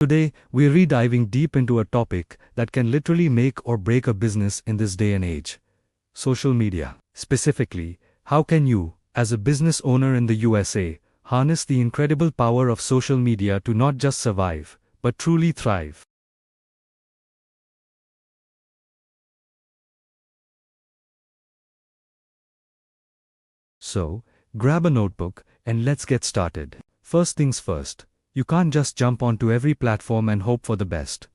Today, we're re-diving deep into a topic that can literally make or break a business in this day and age: social media. Specifically, how can you, as a business owner in the USA, harness the incredible power of social media to not just survive, but truly thrive? So, grab a notebook and let's get started. First things first, you can't just jump onto every platform and hope for the best.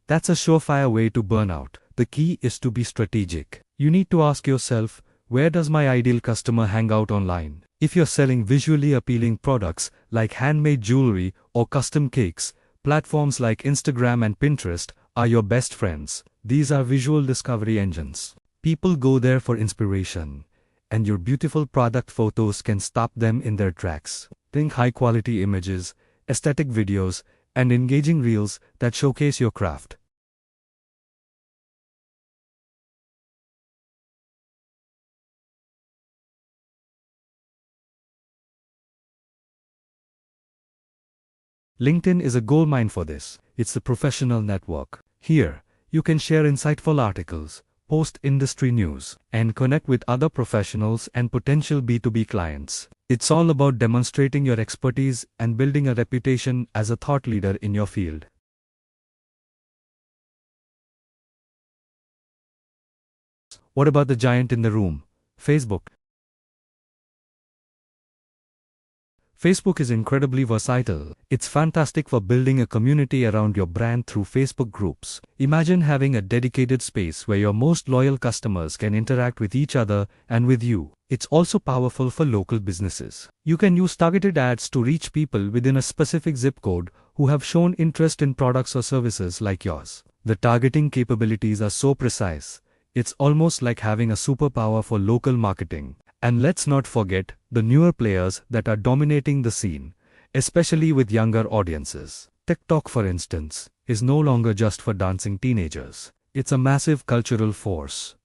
That's a surefire way to burn out. The key is to be strategic. You need to ask yourself, where does my ideal customer hang out online? If you're selling visually appealing products like handmade jewelry or custom cakes, platforms like Instagram and Pinterest are your best friends. These are visual discovery engines. People go there for inspiration, and your beautiful product photos can stop them in their tracks. Think high-quality images, aesthetic videos, and engaging reels that showcase your craft. LinkedIn is a goldmine for this. It's the professional network. Here, you can share insightful articles, post industry news, and connect with other professionals and potential B2B clients. It's all about demonstrating your expertise and building a reputation as a thought leader in your field. What about the giant in the room, Facebook? Facebook is incredibly versatile. It's fantastic for building a community around your brand through Facebook groups. Imagine having a dedicated space where your most loyal customers can interact with each other and with you. It's also powerful for local businesses. You can use targeted ads to reach people within a specific zip code who have shown interest in products or services like yours. The targeting capabilities are so precise, it's almost like having a superpower for local marketing. And let's not forget the newer players that are dominating the scene, especially with younger audiences. TikTok, for instance, is no longer just for dancing teenagers. It's a massive cultural force.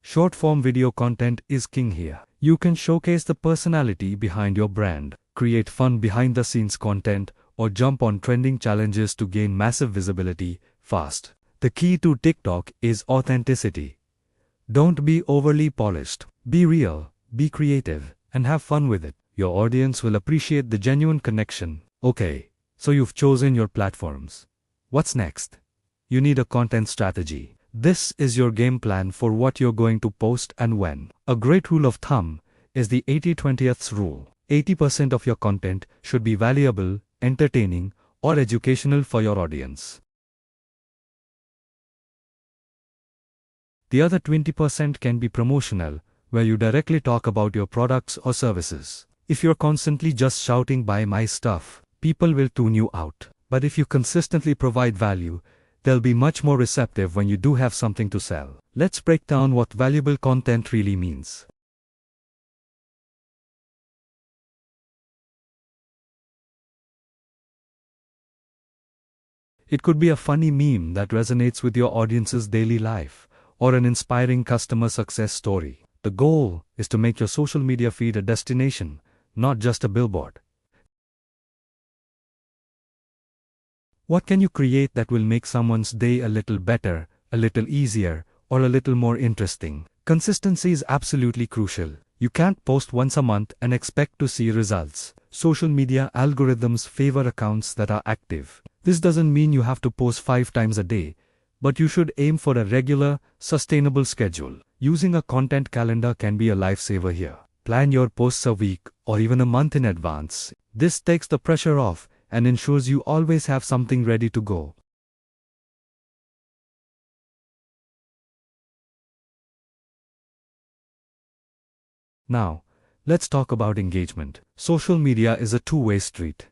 Short-form video content is king here. You can showcase the personality behind your brand, create fun behind-the-scenes content, or jump on trending challenges to gain massive visibility fast. The key to TikTok is authenticity. Don't be overly polished. Be real, be creative, and have fun with it. Your audience will appreciate the genuine connection. Okay, so you've chosen your platforms. What's next? You need a content strategy. This is your game plan for what you're going to post and when. A great rule of thumb is the 80-20th rule. 80% of your content should be valuable, entertaining, or educational for your audience. The other 20% can be promotional, where you directly talk about your products or services. If you're constantly just shouting "buy my stuff," people will tune you out. But if you consistently provide value, they'll be much more receptive when you do have something to sell. Let's break down what valuable content really means. It could be a funny meme that resonates with your audience's daily life, or an inspiring customer success story. The goal is to make your social media feed a destination, not just a billboard. What can you create that will make someone's day a little better, a little easier, or a little more interesting? Consistency is absolutely crucial. You can't post once a month and expect to see results. Social media algorithms favor accounts that are active. This doesn't mean you have to post 5 times a day, but you should aim for a regular, sustainable schedule. Using a content calendar can be a lifesaver here. Plan your posts a week or even a month in advance. This takes the pressure off and ensures you always have something ready to go. Now, let's talk about engagement. Social media is a two-way street.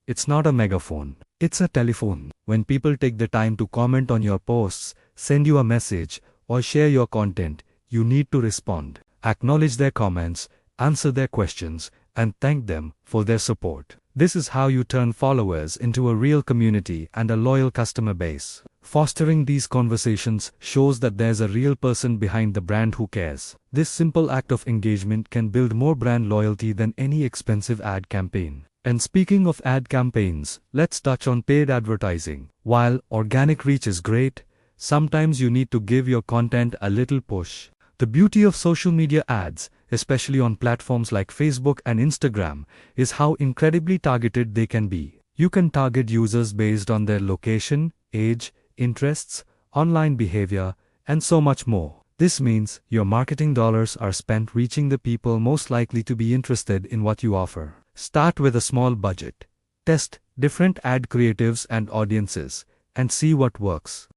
It's not a megaphone, it's a telephone. When people take the time to comment on your posts, send you a message, or share your content, you need to respond. Acknowledge their comments, answer their questions, and thank them for their support. This is how you turn followers into a real community and a loyal customer base. Fostering these conversations shows that there's a real person behind the brand who cares. This simple act of engagement can build more brand loyalty than any expensive ad campaign. And speaking of ad campaigns, let's touch on paid advertising. While organic reach is great, sometimes you need to give your content a little push. The beauty of social media ads, especially on platforms like Facebook and Instagram, is how incredibly targeted they can be. You can target users based on their location, age, interests, online behavior, and so much more. This means your marketing dollars are spent reaching the people most likely to be interested in what you offer. Start with a small budget. Test different ad creatives and audiences, and see what works.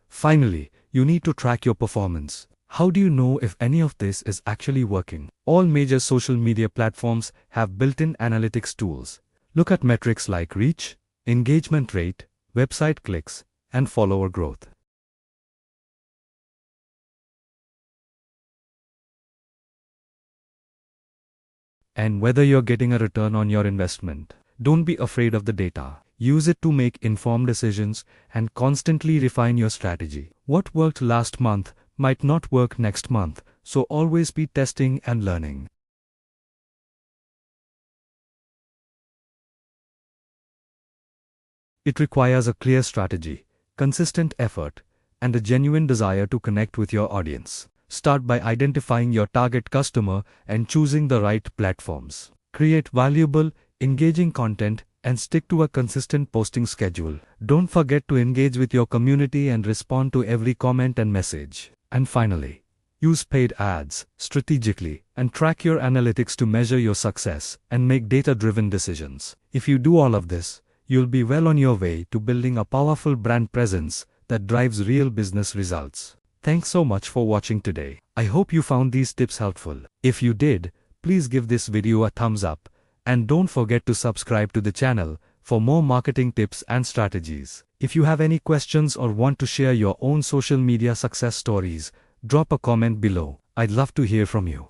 Finally, you need to track your performance. How do you know if any of this is actually working? All major social media platforms have built-in analytics tools. Look at metrics like reach, engagement rate, website clicks, and follower growth. And whether you're getting a return on your investment, don't be afraid of the data. Use it to make informed decisions and constantly refine your strategy. What worked last month might not work next month, so always be testing and learning. It requires a clear strategy, consistent effort, and a genuine desire to connect with your audience. Start by identifying your target customer and choosing the right platforms. Create valuable, engaging content and stick to a consistent posting schedule. Don't forget to engage with your community and respond to every comment and message. And finally, use paid ads strategically and track your analytics to measure your success and make data-driven decisions. If you do all of this, you'll be well on your way to building a powerful brand presence that drives real business results. Thanks so much for watching today. I hope you found these tips helpful. If you did, please give this video a thumbs up and don't forget to subscribe to the channel for more marketing tips and strategies. If you have any questions or want to share your own social media success stories, drop a comment below. I'd love to hear from you.